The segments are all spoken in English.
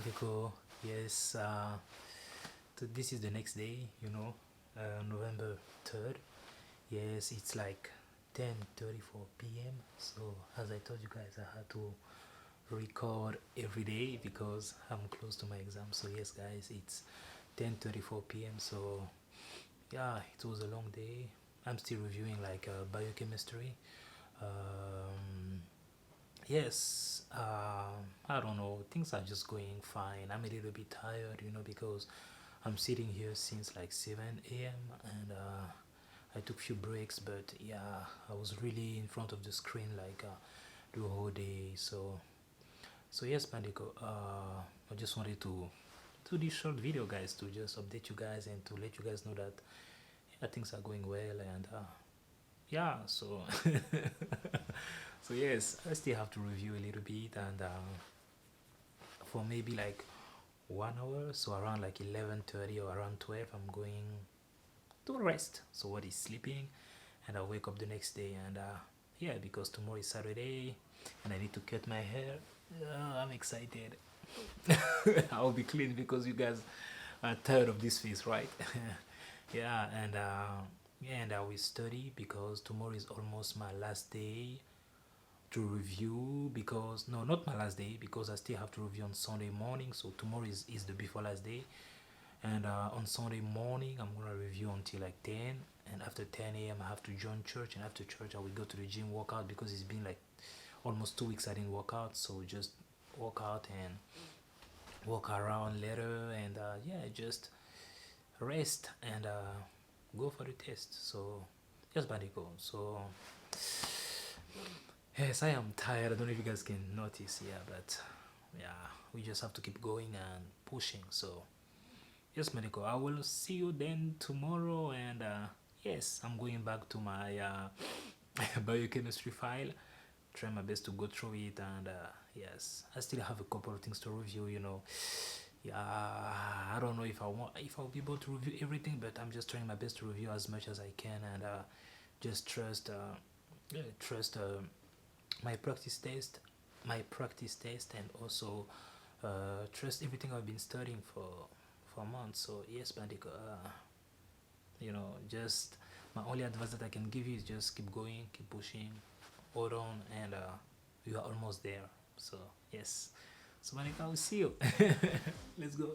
BANDEKO. Yes, this is the next day, November 3rd. Yes, it's like 10:34 p.m. So as I told you guys, I had to record every day because I'm close to my exam. So yes, guys, it's 10:34 p.m. So yeah, it was a long day. I'm still reviewing like biochemistry. Yes, I don't know, things are just going fine. I'm a little bit tired, because I'm sitting here since like 7 a.m. and I took few breaks, but yeah, I was really in front of the screen like the whole day. So yes, BANDEKO, I just wanted to do this short video, guys, to just update you guys and to let you guys know that yeah, things are going well. And yeah, so so yes, I still have to review a little bit, and for maybe like 1 hour, so around like 11:30 or around 12, I'm going to rest. So what is sleeping, and I'll wake up the next day. And yeah, because tomorrow is Saturday and I need to cut my hair. I'm excited. I'll be clean because you guys are tired of this face, right? Yeah, and and I will study because tomorrow is almost my last day to review. Because no, not my last day, because I still have to review on Sunday morning. So tomorrow is the before last day, and on Sunday morning I'm gonna review until like 10, and after 10 a.m. I have to join church, and after church I will go to the gym, work out, because it's been like almost 2 weeks I didn't work out. So just work out and walk around later, and yeah, just rest and go for the test. So just BANDEKO. So yes, I am tired. I don't know if you guys can notice, yeah, but yeah, we just have to keep going and pushing. So yes, BANDEKO, I will see you then tomorrow. And yes, I'm going back to my biochemistry file, try my best to go through it. And yes, I still have a couple of things to review, yeah, I don't know if I'll be able to review everything, but I'm just trying my best to review as much as I can. And just trust my practice test, and also trust everything I've been studying for months. So yes, BANDEKO, just my only advice that I can give you is just keep going, keep pushing, hold on, and you are almost there. So yes, so BANDEKO, I will see you. Let's go.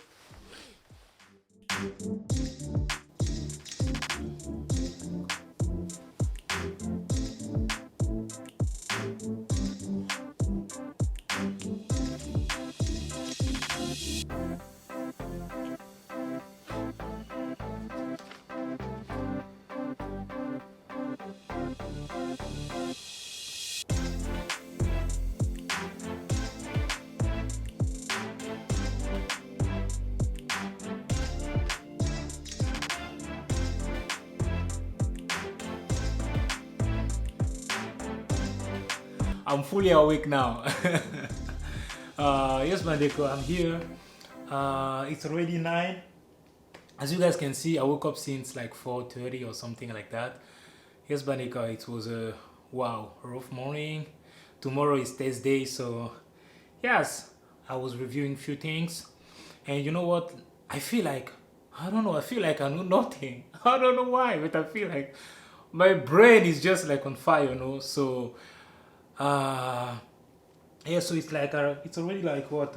I'm fully awake now. Yes, BANDEKO, I'm here. It's already 9. As you guys can see, I woke up since like 4:30 or something like that. Yes, BANDEKO, it was a rough morning. Tomorrow is Thursday, so yes, I was reviewing few things, and you know what? I feel like I don't know. I feel like I know nothing. I don't know why, but I feel like my brain is just like on fire, So yeah, so it's like it's already like what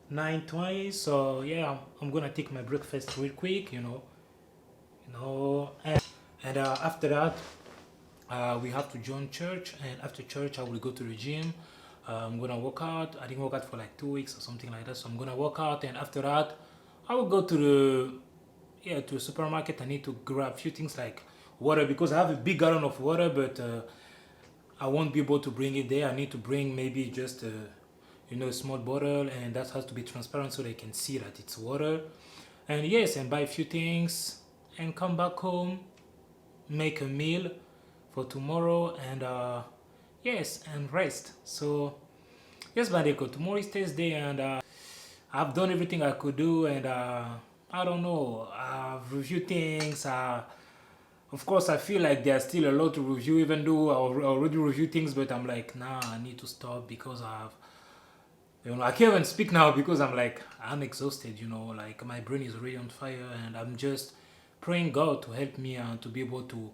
9:20. So yeah, I'm gonna take my breakfast real quick, and after that we have to join church, and after church I will go to the gym. I'm gonna work out. I didn't work out for like 2 weeks or something like that, so I'm gonna work out, and after that I will go to the supermarket. I need to grab a few things like water, because I have a big gallon of water, but I won't be able to bring it there. I need to bring maybe just a small bottle, and that has to be transparent so they can see that it's water. And yes, and buy a few things and come back home, make a meal for tomorrow, and yes, and rest. So yes, BANDEKO, tomorrow is Thursday, and I've done everything I could do, and I don't know, I've reviewed things. Of course, I feel like there's still a lot to review, even though I already reviewed things, but I'm like, nah, I need to stop because You know, I can't even speak now because I'm exhausted. You know, like my brain is really on fire, and I'm just praying God to help me to be able to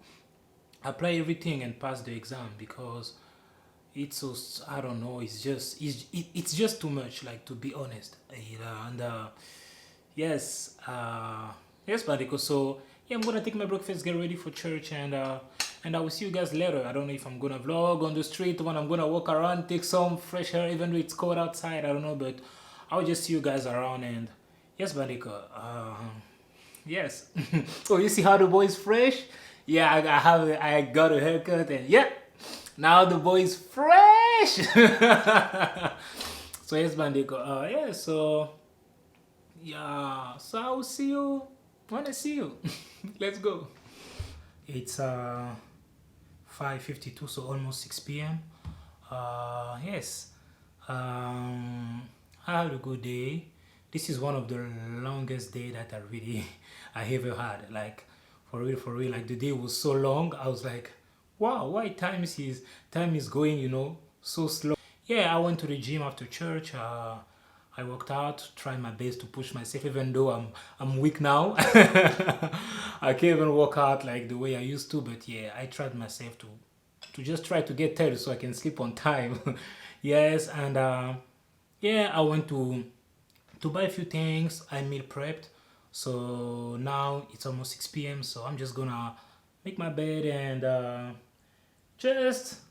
apply everything and pass the exam because it's so I don't know. It's just too much. Like to be honest, and yes, yes, Badiko. So yeah, I'm gonna take my breakfast, get ready for church, and I will see you guys later. I don't know if I'm gonna vlog on the street when I'm gonna walk around, take some fresh air, even though it's cold outside. I don't know, but I'll just see you guys around. And yes, Badiko. Yes. Oh, you see how the boy is fresh? Yeah, I got a haircut, and yeah, now the boy is fresh. So yes, Bandeko. Yeah. So yeah. So I will see you when I see you. Let's go. It's 5:52, so almost 6 p.m. Yes. I had a good day. This is one of the longest day that I ever had. Like for real. Like the day was so long. I was like, wow, why time is going, you know, so slow. Yeah, I went to the gym after church. I worked out, tried my best to push myself, even though I'm weak now. I can't even work out like the way I used to, but yeah, I tried myself to just try to get tired so I can sleep on time. Yes, and yeah, I went to buy a few things. I meal prepped, so now it's almost 6 p.m. So I'm just gonna make my bed and just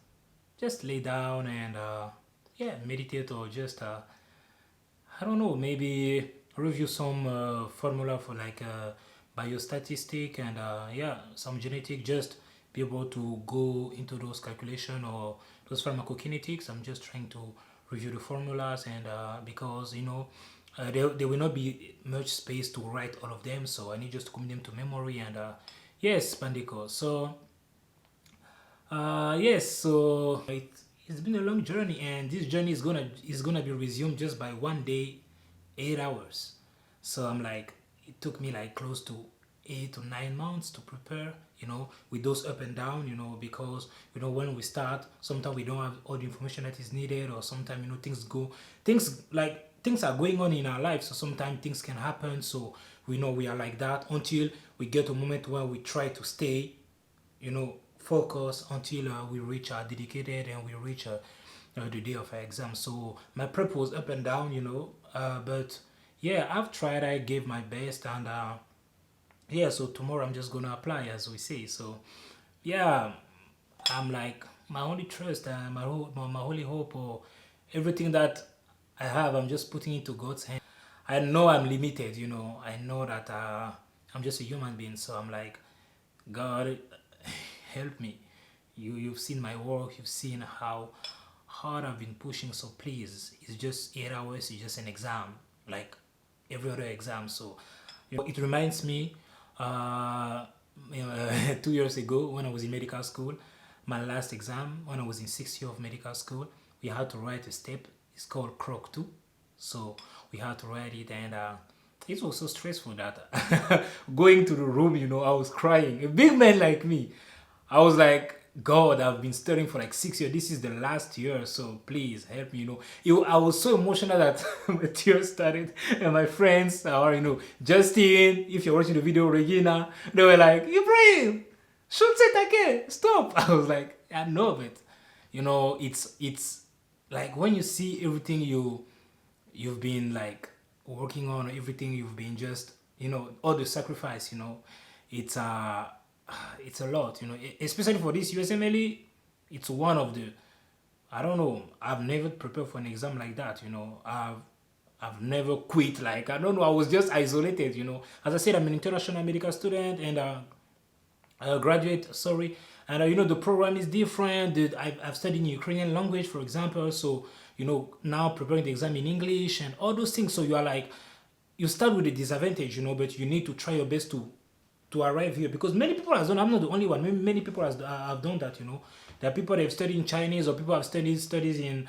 lay down and yeah, meditate or just I don't know, maybe review some formula for like biostatistic and yeah, some genetic, just be able to go into those calculation or those pharmacokinetics. I'm just trying to review the formulas and because you know there will not be much space to write all of them, so I need just to commit them to memory. And yes, Bandeko. So yes, so it's been a long journey, and this journey is gonna be resumed just by one day, 8 hours. So I'm like, it took me like close to 8 to 9 months to prepare, you know, with those up and down, you know, because you know when we start, sometimes we don't have all the information that is needed, or sometimes you know things are going on in our lives, so sometimes things can happen. So we know we are like that until we get a moment where we try to stay, you know, focus until we reach our dedicated and we reach the day of our exam. So my prep was up and down, you know, but yeah, I've tried. I gave my best, and yeah. So tomorrow I'm just gonna apply, as we say. So yeah, I'm like my only trust and my holy hope, or everything that I have, I'm just putting into God's hand. I know I'm limited, you know. I know that I'm just a human being, so I'm like, God, help me. You've seen my work. You've seen how hard I've been pushing. So please, it's just 8 hours. It's just an exam, like every other exam. So you know, it reminds me, you know, 2 years ago when I was in medical school, my last exam when I was in 6th year of medical school, we had to write a step. It's called Croc 2. So we had to write it, and it was so stressful that going to the room, you know, I was crying. A big man like me, I was like, God, I've been studying for like 6 years. This is the last year, so please help me. You know, I was so emotional that my tears started, and my friends, or you know, Justin, if you're watching the video, Regina, they were like, Ibrahim, shoot it again, stop. I was like, I know, but you know, it's like when you see everything you've been like working on, everything you've been just, you know, all the sacrifice, you know, it's a lot, you know, especially for this USMLE. It's one of the, I don't know, I've never prepared for an exam like that, you know. I've never quit, like, I don't know, I was just isolated, you know. As I said, I'm an international medical student and graduate, sorry. And you know, the program is different. I've studied Ukrainian language, for example, so you know, now preparing the exam in English and all those things. So you are like, you start with a disadvantage, you know, but you need to try your best to arrive here, because many people have done. I'm not the only one. Many people have done that, you know. There are people that have studied in Chinese, or people have studied studies in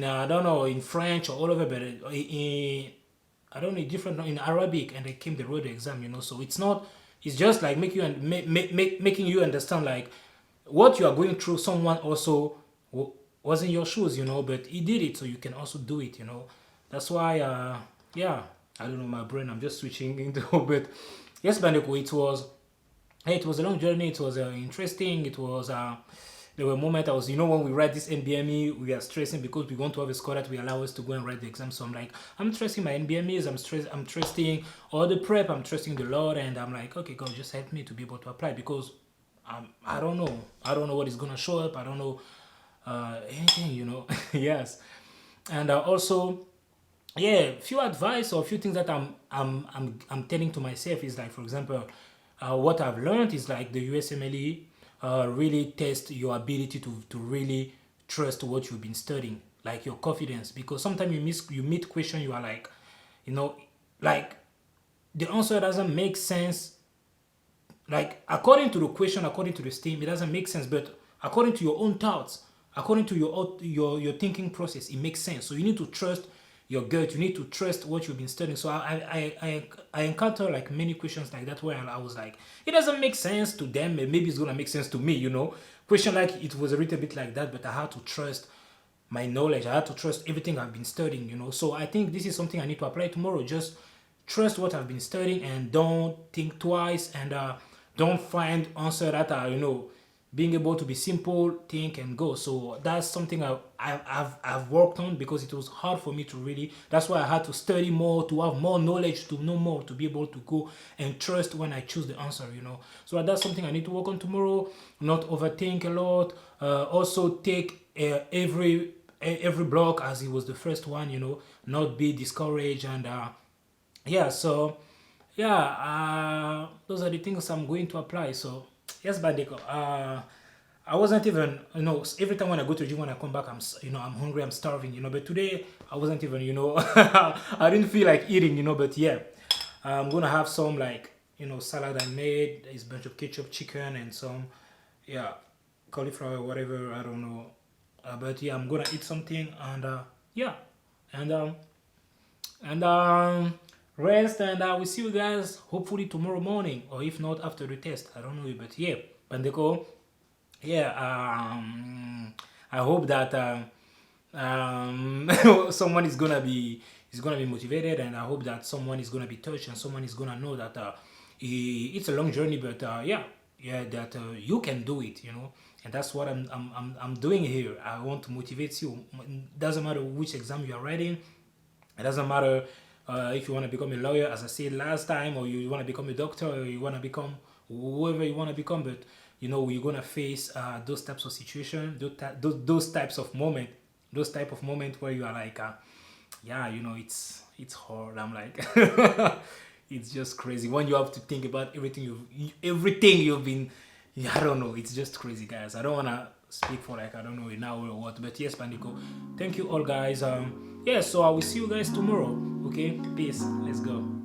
I don't know, in French or all over, but in I don't know, different in Arabic, and they came, they wrote the exam, you know. So it's not. It's just like making you understand like what you are going through. Someone also was in your shoes, you know, but he did it, so you can also do it, you know. That's why, yeah, I don't know my brain. I'm just switching into, but yes, Bandeko, it was a long journey. It was interesting. It was there were moments I was, you know, when we write this NBME, we are stressing because we want to have a score that will allow us to go and write the exam. So I'm like, I'm trusting my NBMEs, I'm trusting all the prep, I'm trusting the Lord, and I'm like, okay, God, just help me to be able to apply, because I don't know what is gonna show up. I don't know anything, you know. Yes, and also, yeah, few advice or few things that I'm telling to myself is like, for example, what I've learned is like the USMLE really test your ability to really trust what you've been studying, like your confidence, because sometimes you meet question, you are like, you know, like the answer doesn't make sense, like according to the question, according to the STEM, it doesn't make sense, but according to your own thoughts, according to your thinking process, it makes sense. So you need to trust your gut, you need to trust what you've been studying. So I encounter like many questions like that where I was like, it doesn't make sense to them, maybe it's gonna make sense to me, you know. Question like it was a little bit like that, but I had to trust my knowledge, I had to trust everything I've been studying, you know. So I think this is something I need to apply tomorrow. Just trust what I've been studying and don't think twice, and don't find answer that are, you know, being able to be simple, think and go. So that's something I've worked on, because it was hard for me to really, that's why I had to study more, to have more knowledge, to know more, to be able to go and trust when I choose the answer, you know. So that's something I need to work on tomorrow, not overthink a lot, also take every block as it was the first one, you know, not be discouraged, and yeah, so yeah, those are the things I'm going to apply. So yes, Bandeko, I wasn't even, you know, every time when I go to the gym, when I come back, I'm hungry, I'm starving, you know, but today I wasn't even, you know, I didn't feel like eating, you know, but yeah, I'm gonna have some, like, you know, salad I made. There's a bunch of ketchup, chicken, and some, yeah, cauliflower, whatever, I don't know, but yeah, I'm gonna eat something, and yeah, and rest, and I will see you guys hopefully tomorrow morning, or if not after the test, I don't know, but yeah, Bandeko, yeah, I hope that someone is gonna be motivated, and I hope that someone is gonna be touched, and someone is gonna know that it's a long journey, but yeah, that you can do it, you know. And that's what I'm doing here. I want to motivate you. It doesn't matter which exam you are writing. It doesn't matter if you want to become a lawyer, as I said last time, or you want to become a doctor, or you want to become whoever you want to become, but you know, you're gonna face those types of situations, those types of moment where you are like, yeah, you know, it's hard. I'm like, it's just crazy when you have to think about everything you've been. Yeah, I don't know. It's just crazy, guys. I don't wanna speak for like, I don't know, an hour or what, but yes, Bandeko, thank you all, guys. Yeah, so I will see you guys tomorrow. Okay, peace. Let's go.